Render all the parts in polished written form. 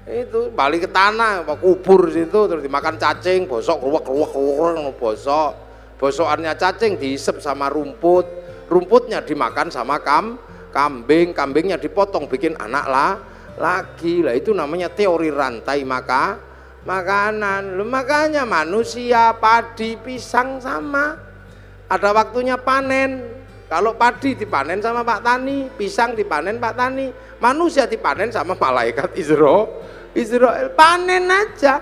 Itu balik ke tanah, kubur situ, terus dimakan cacing, bosok keluak bosok, bosokannya cacing diisep sama rumput, rumputnya dimakan sama kambing, kambingnya dipotong bikin anak lagi lah. Itu namanya teori rantai makanan. Makanya manusia, padi, pisang sama, ada waktunya panen. Kalau padi dipanen sama Pak Tani, pisang dipanen Pak Tani, manusia dipanen sama malaikat Israel, panen aja.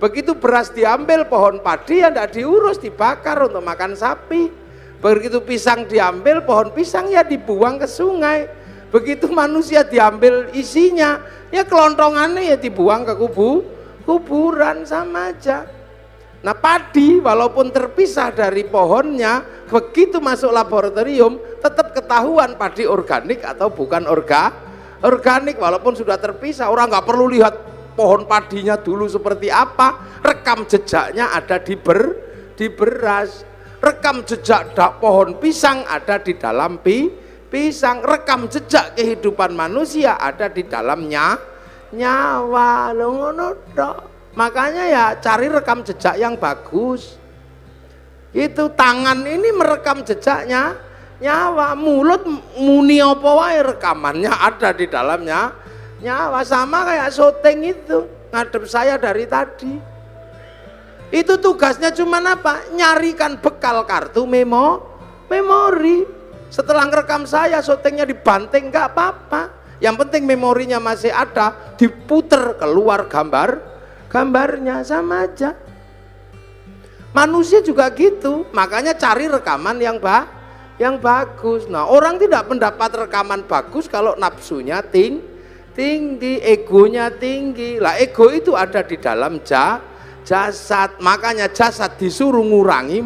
Begitu beras diambil, pohon padi ya tidak diurus, dibakar untuk makan sapi. Begitu pisang diambil, pohon pisang ya dibuang ke sungai. Begitu manusia diambil isinya, ya kelontongannya ya dibuang ke kuburan, sama aja. Nah padi walaupun terpisah dari pohonnya, begitu masuk laboratorium tetap ketahuan padi organik atau bukan organik walaupun sudah terpisah. Orang nggak perlu lihat pohon padinya dulu seperti apa, rekam jejaknya ada di beras, rekam jejak pohon pisang ada di dalam pisang, rekam jejak kehidupan manusia ada di dalamnya nyawa. Ngono tok. Makanya ya cari rekam jejak yang bagus. Itu tangan ini merekam jejaknya nyawa, mulut muni apa wae rekamannya ada di dalamnya nyawa. Sama kayak syuting itu, ngadep saya dari tadi. Itu tugasnya cuman apa? Nyarikan bekal kartu memori. Setelah ngerekam saya, syutingnya dibanting nggak apa-apa. Yang penting memorinya masih ada, diputer keluar gambarnya, sama aja. Manusia juga gitu, makanya cari rekaman yang bagus. Nah, orang tidak mendapat rekaman bagus kalau nafsunya tinggi, egonya tinggi. Lah ego itu ada di dalam jasad, makanya jasad disuruh ngurangi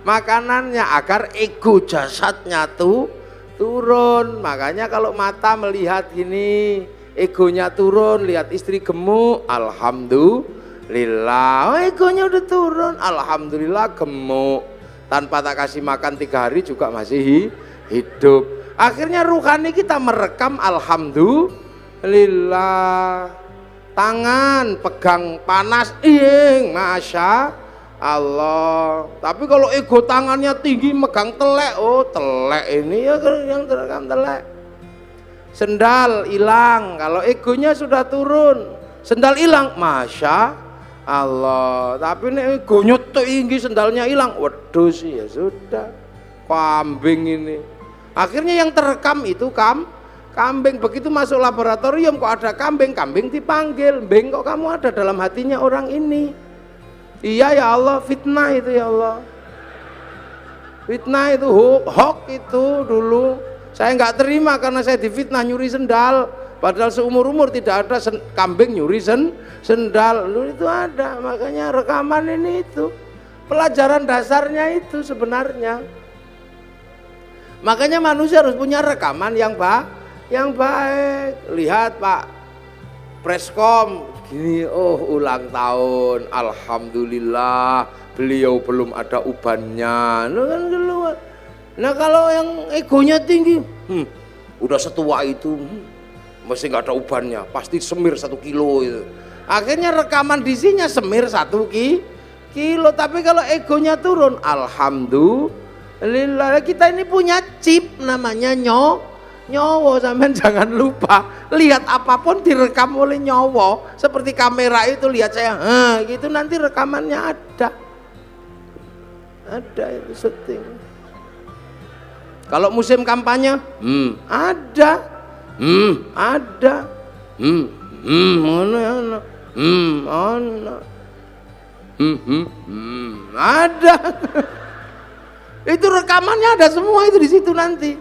makanannya agar ego jasadnya turun. Makanya kalau mata melihat gini, egonya turun, lihat istri gemuk, alhamdulillah, egonya udah turun, alhamdulillah gemuk, tanpa tak kasih makan 3 hari juga masih hidup. Akhirnya ruhani kita merekam, alhamdulillah. Tangan pegang panas, masya Allah. Tapi kalau ego tangannya tinggi megang telek, oh telek ini ya yang terekam telek. Sendal hilang, kalau egonya sudah turun, sendal hilang, masya Allah. Tapi ini egonya tinggi, sendalnya hilang, waduh sih ya sudah, kambing ini. Akhirnya yang terekam itu kambing. Begitu masuk laboratorium kok ada kambing dipanggil, "Beng, kok kamu ada dalam hatinya orang ini?" "Iya ya Allah, fitnah itu ya Allah." Fitnah itu, hoax itu dulu. Saya nggak terima karena saya difitnah nyuri sendal. Padahal seumur-umur tidak ada kambing nyuri sendal. Lu itu ada, makanya rekaman ini itu. Pelajaran dasarnya itu sebenarnya. Makanya manusia harus punya rekaman yang baik. Lihat Pak Preskom gini, oh ulang tahun, alhamdulillah beliau belum ada ubannya. Nah kalau yang egonya tinggi, udah setua itu, mesti nggak ada ubannya, pasti semir 1 kilo itu. Akhirnya rekaman disinya semir 1 kilo. Tapi kalau egonya turun, alhamdulillah. Kita ini punya chip namanya nyawa. Sampean jangan lupa, lihat apapun direkam oleh nyawa. Seperti kamera itu, lihat saya, gitu nanti rekamannya ada itu syuting. Kalau musim kampanye, ada, ada. Itu rekamannya ada semua itu di situ nanti.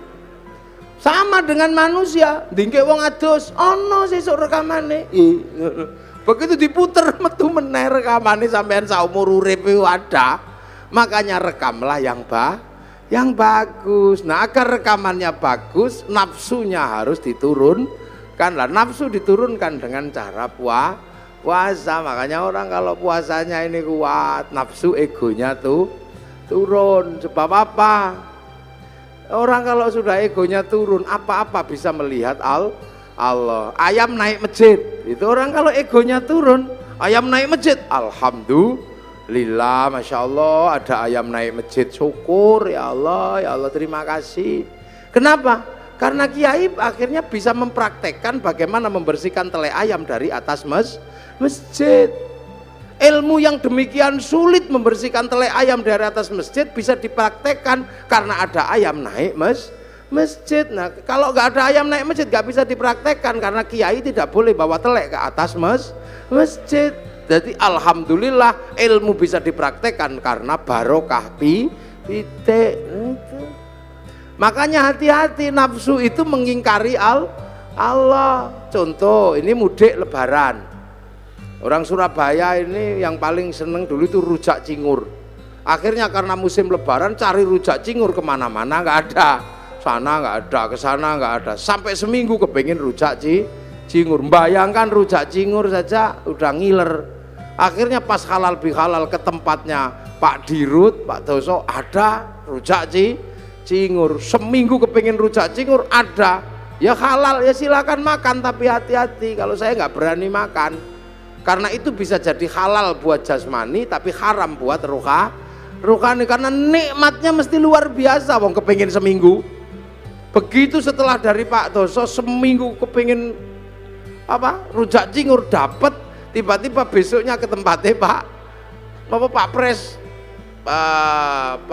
Sama dengan manusia, dingke wong adus, ono sesuk rekamane. Begitu diputer metu meneh rekamane sampean saumur urip ada. Makanya rekamlah yang bagus. Nah, agar rekamannya bagus, nafsunya harus diturunkan lah. Nafsu diturunkan dengan cara puasa. Makanya orang kalau puasanya ini kuat, nafsu egonya turun. Sebab apa? Orang kalau sudah egonya turun, apa-apa bisa melihat Allah. Ayam naik masjid, Itu orang kalau egonya turun, ayam naik masjid, alhamdulillah, masya Allah ada ayam naik masjid, syukur ya Allah terima kasih. Kenapa? Karena kiai akhirnya bisa mempraktekkan bagaimana membersihkan tele ayam dari atas masjid. Ilmu yang demikian sulit membersihkan tele ayam dari atas masjid bisa dipraktekkan karena ada ayam naik masjid. Nah, kalau nggak ada ayam naik masjid nggak bisa dipraktekkan karena kiai tidak boleh bawa telek ke atas masjid. Jadi alhamdulillah ilmu bisa dipraktekkan karena barokah pitik. Makanya hati-hati, nafsu itu mengingkari Allah. Contoh, ini mudik lebaran. Orang Surabaya ini yang paling seneng dulu itu rujak cingur. Akhirnya karena musim lebaran cari rujak cingur kemana-mana nggak ada. Sana nggak ada, ke sana nggak ada. Sampai seminggu kepengen rujak cingur. Bayangkan rujak cingur saja udah ngiler. Akhirnya pas halal bihalal ke tempatnya Pak Dirut, Pak Doso, ada rujak cingur. Seminggu kepengen rujak cingur ada. Ya halal, ya silakan makan tapi hati-hati. Kalau saya nggak berani makan. Karena itu bisa jadi halal buat jasmani tapi haram buat rohani karena nikmatnya mesti luar biasa. Wong kepengin seminggu. Begitu setelah dari Pak Doso seminggu kepengin rujak cingur dapat, tiba-tiba besoknya ke tempatnya Pak Pres, Pak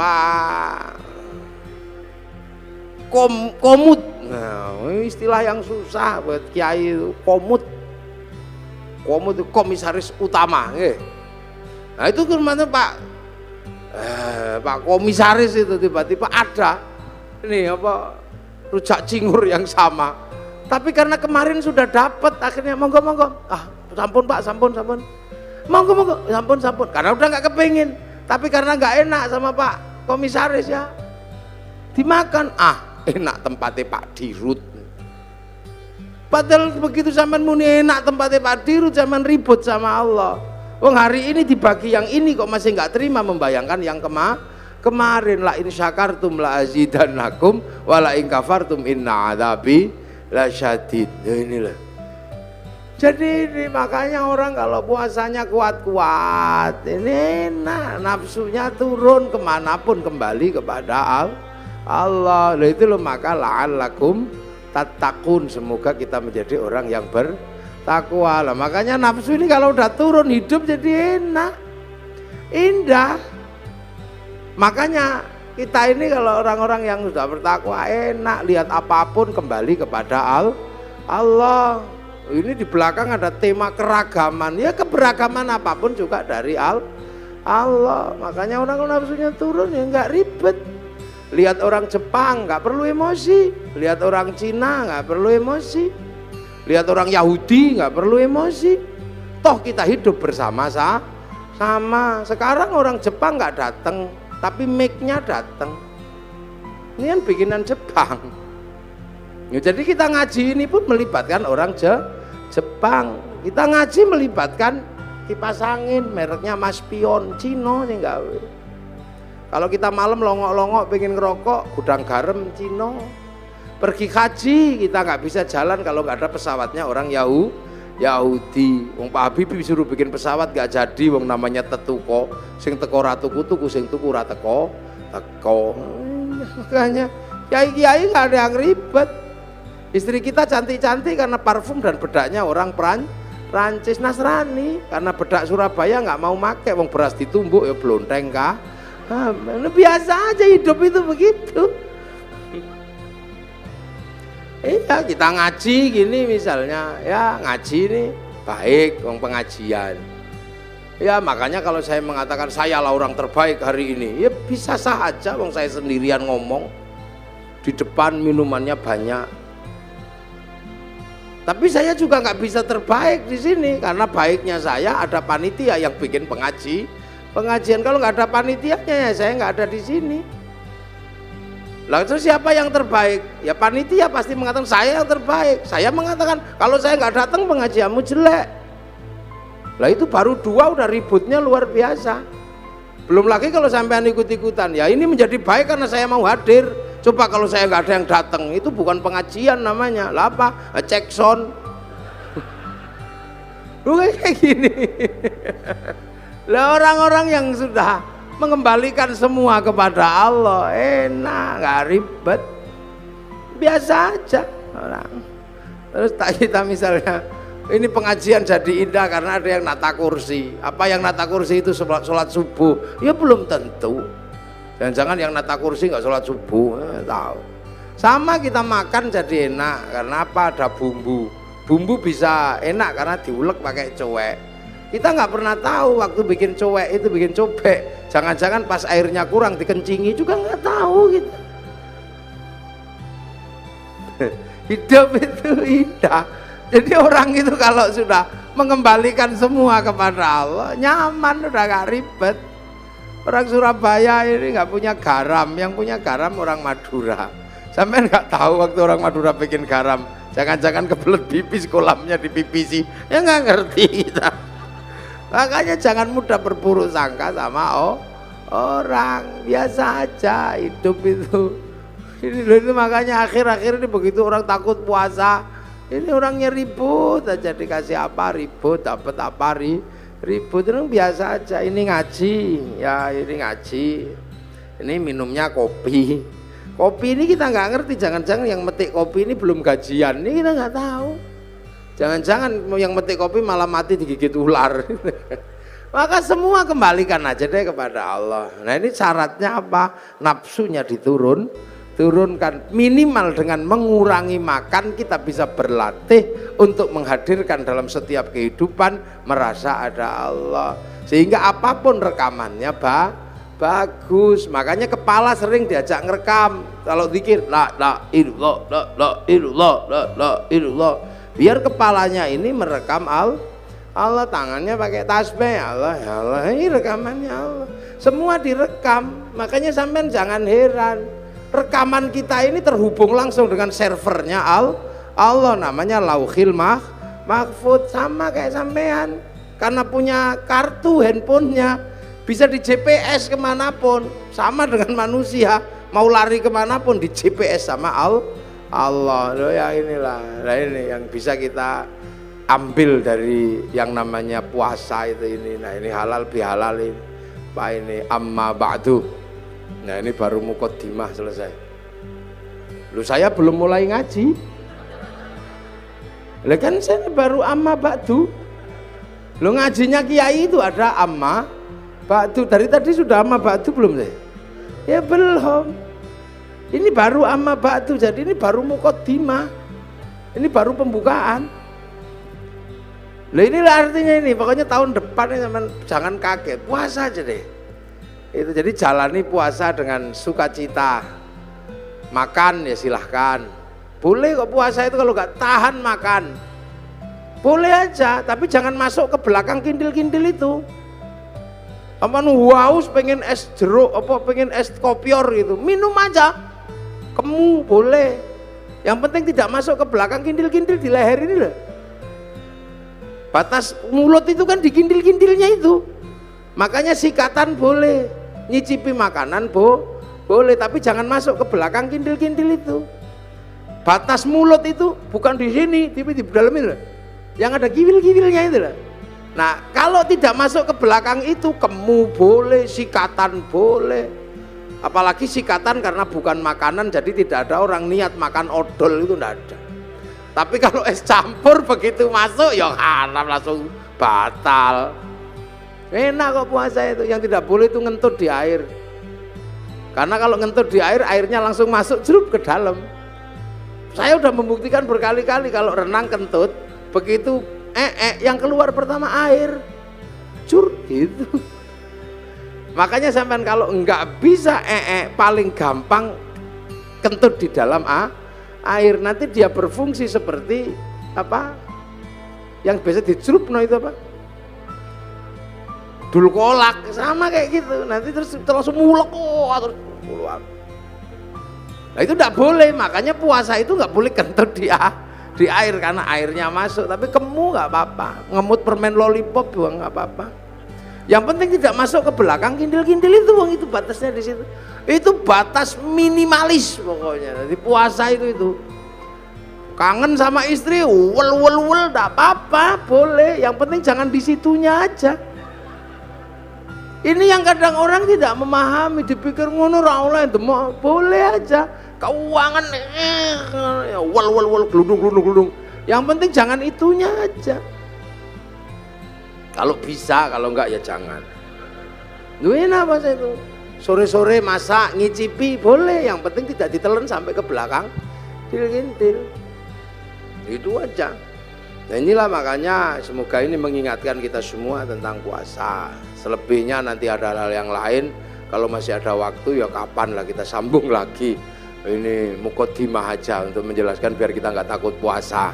Komut. Nah, istilah yang susah buat kiai itu, komut itu komisaris utama. Nah itu kemana Pak komisaris itu tiba-tiba ada ini rujak cingur yang sama. Tapi karena kemarin sudah dapat akhirnya monggo sampun Pak, sampun monggo sampun karena udah nggak kepengin. Tapi karena nggak enak sama Pak komisaris ya dimakan. Enak tempatnya Pak Dirut. Padahal begitu zaman muni enak tempatnya Pak Dirut, zaman ribut sama Allah. Wong hari ini dibagi yang ini kok masih nggak terima, membayangkan yang kemarin. La in syakartum la azidannakum wa la in kafartum inna adzabi lasyadid. Inilah. Jadi ini makanya orang kalau puasanya kuat-kuat, ini nafsunya turun kemanapun kembali kepada Allah. Itu loh, maka la'allakum tattaqun, semoga kita menjadi orang yang bertakwa. Lah makanya nafsu ini kalau udah turun hidup jadi enak, indah. Makanya kita ini kalau orang-orang yang sudah bertakwa enak, lihat apapun kembali kepada Allah. Ini di belakang ada tema keragaman, ya keberagaman apapun juga dari Allah. Makanya orang nafsunya turun ya nggak ribet. Lihat orang Jepang nggak perlu emosi, lihat orang Cina nggak perlu emosi, lihat orang Yahudi nggak perlu emosi. Toh kita hidup bersama-sama. Sekarang orang Jepang nggak datang, tapi mic-nya datang. Ini kan bikinan Jepang. Ya, jadi kita ngaji ini pun melibatkan orang Jepang. Kita ngaji melibatkan kipas angin mereknya Mas Pion Cino sih nggak. Kalau kita malam longok-longok pengen ngerokok, gudang garam Cino. Pergi haji kita nggak bisa jalan kalau nggak ada pesawatnya orang Yahudi. Wong Pak Habibie disuruh bikin pesawat nggak jadi, wong namanya tetuko. Sing teko ratuku tuku, sing tuku ra teko. Makanya kiai-kiai nggak ada yang ribet. Istri kita cantik-cantik karena parfum dan bedaknya orang Prancis. Nasrani karena bedak Surabaya nggak mau make, wong beras ditumbuk ya blonteng kah. Biasa aja hidup itu begitu. Iya kita ngaji gini misalnya, ya ngaji ini baik, wong pengajian. Ya makanya kalau saya mengatakan saya lah orang terbaik hari ini, ya bisa saja, wong saya sendirian ngomong di depan minumannya banyak. Tapi saya juga nggak bisa terbaik di sini karena baiknya saya ada panitia yang bikin pengajian. Kalau nggak ada panitianya ya saya nggak ada di sini. Lalu terus siapa yang terbaik? Ya panitia pasti mengatakan saya yang terbaik. Saya mengatakan kalau saya nggak datang pengajianmu jelek. Lah itu baru dua udah ributnya luar biasa. Belum lagi kalau sampean ikut-ikutan. Ya ini menjadi baik karena saya mau hadir. Coba kalau saya nggak ada yang datang, itu bukan pengajian namanya. Lah apa? Cek sound. Bukan kayak gini. Lah orang-orang yang sudah mengembalikan semua kepada Allah, enak, nggak ribet, biasa aja orang. Terus kita misalnya, ini pengajian jadi indah karena ada yang nata kursi. Apa yang nata kursi itu sholat subuh? Ya belum tentu. Jangan-jangan yang nata kursi nggak sholat subuh, tahu. Sama kita makan jadi enak karena apa? Ada bumbu. Bumbu bisa enak karena diulek pakai cowek. Kita nggak pernah tahu waktu bikin cowek itu bikin cobek. Jangan-jangan pas airnya kurang dikencingi juga nggak tahu gitu. Hidup itu indah. Jadi orang itu kalau sudah mengembalikan semua kepada Allah, nyaman, udah gak ribet. Orang Surabaya ini nggak punya garam, yang punya garam orang Madura. Sampai nggak tahu waktu orang Madura bikin garam, jangan-jangan kebelet pipis kolamnya dipipisi, ya nggak ngerti kita. Makanya jangan mudah berburuk sangka sama orang, biasa aja hidup itu. Ini makanya akhir-akhir ini begitu orang takut puasa, ini orangnya ribut aja, dikasih apa ribut, dapat apa ribut, itu biasa aja. Ini ngaji, ya ini ngaji, ini minumnya kopi. Kopi ini kita nggak ngerti, jangan-jangan yang metik kopi ini belum gajian, ini kita nggak tahu. Jangan-jangan yang metik kopi malah mati digigit ular. Maka semua kembalikan aja deh kepada Allah. Nah ini syaratnya apa? Nafsunya turunkan. Minimal dengan mengurangi makan kita bisa berlatih untuk menghadirkan dalam setiap kehidupan merasa ada Allah. Sehingga apapun rekamannya bagus. Makanya kepala sering diajak ngerekam. Kalau zikir la ilallah. Biar kepalanya ini merekam Allah, tangannya pakai tasbih Allah, ya Allah, ini rekamannya Allah. Semua direkam. Makanya sampean jangan heran. Rekaman kita ini terhubung langsung dengan servernya Allah, namanya Lauhil Mahfud. Sama kayak sampean, karena punya kartu handphonenya bisa di GPS kemanapun. Sama dengan manusia, mau lari kemanapun di GPS sama Allah. Loh ya inilah, nah ini yang bisa kita ambil dari yang namanya puasa itu ini. Nah ini halal bihalal ini. Pak ini amma ba'du. Nah ini baru muqaddimah selesai. Lu saya belum mulai ngaji. Lah kan saya baru amma ba'du. Lu ngajinya kiai itu ada amma ba'du. Dari tadi sudah amma ba'du belum sih? Ya belum. Ini baru amma ba'du, jadi ini baru muqaddimah. Ini baru pembukaan. Lah inilah artinya ini, pokoknya tahun depan ini jangan kaget, puasa aja deh. Itu jadi jalani puasa dengan sukacita. Makan ya silahkan. Boleh kok puasa itu kalau nggak tahan makan. Boleh aja, tapi jangan masuk ke belakang kindil-kindil itu. Aman haus pengen es jeruk, apa pengen es kopior gitu, minum aja. Kamu boleh. Yang penting tidak masuk ke belakang kindil-kindil di leher ini loh. Batas mulut itu kan di kindil-kindilnya itu. Makanya sikatan boleh, nyicipi makanan boleh, tapi jangan masuk ke belakang kindil-kindil itu. Batas mulut itu bukan di sini, tapi di dalam itu loh. Yang ada giwil-giwilnya itu loh. Nah, kalau tidak masuk ke belakang itu, kemu boleh, sikatan boleh. Apalagi sikatan karena bukan makanan, jadi tidak ada orang niat makan odol, itu tidak ada. Tapi kalau es campur begitu masuk ya haram, langsung batal. Enak kok puasa itu. Yang tidak boleh itu ngentut di air. Karena kalau ngentut di air, airnya langsung masuk jeruk ke dalam. Saya udah membuktikan berkali-kali kalau renang kentut, begitu yang keluar pertama air, cur gitu. Makanya sampean kalau enggak bisa paling gampang kentut di dalam air, nanti dia berfungsi seperti apa? Yang biasa dicerupno itu apa? Dul kolak, sama kayak gitu. Nanti terus langsung mulek terus keluar. Nah itu enggak boleh, makanya puasa itu enggak boleh kentut di air karena airnya masuk, tapi kemu enggak apa-apa. Ngemut permen lollipop juga enggak apa-apa. Yang penting tidak masuk ke belakang kindil-kindil itu, wong itu batasnya di situ. Itu batas minimalis pokoknya. Jadi puasa itu. Kangen sama istri, wel enggak apa-apa, boleh. Yang penting jangan di situnya aja. Ini yang kadang orang tidak memahami, dipikir ngono ra oleh demok, boleh aja. Keuangan ya wel glundung. Yang penting jangan itunya aja. Kalau bisa, kalau enggak ya jangan. Duit apa saya itu? Sore-sore masak, ngicipi boleh, yang penting tidak ditelan sampai ke belakang. Til-kintil. Itu aja. Nah inilah makanya semoga ini mengingatkan kita semua tentang puasa. Selebihnya nanti ada hal yang lain, kalau masih ada waktu ya kapan lah kita sambung lagi. Ini muqaddimah aja untuk menjelaskan biar kita nggak takut puasa.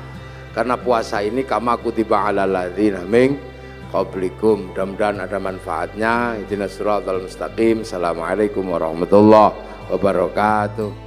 Karena puasa ini kama kutiba alal ladzina min qablikum. Mudah-mudahan ada manfaatnya. Ihdinas siratal mustaqim. Assalamualaikum warahmatullahi wabarakatuh.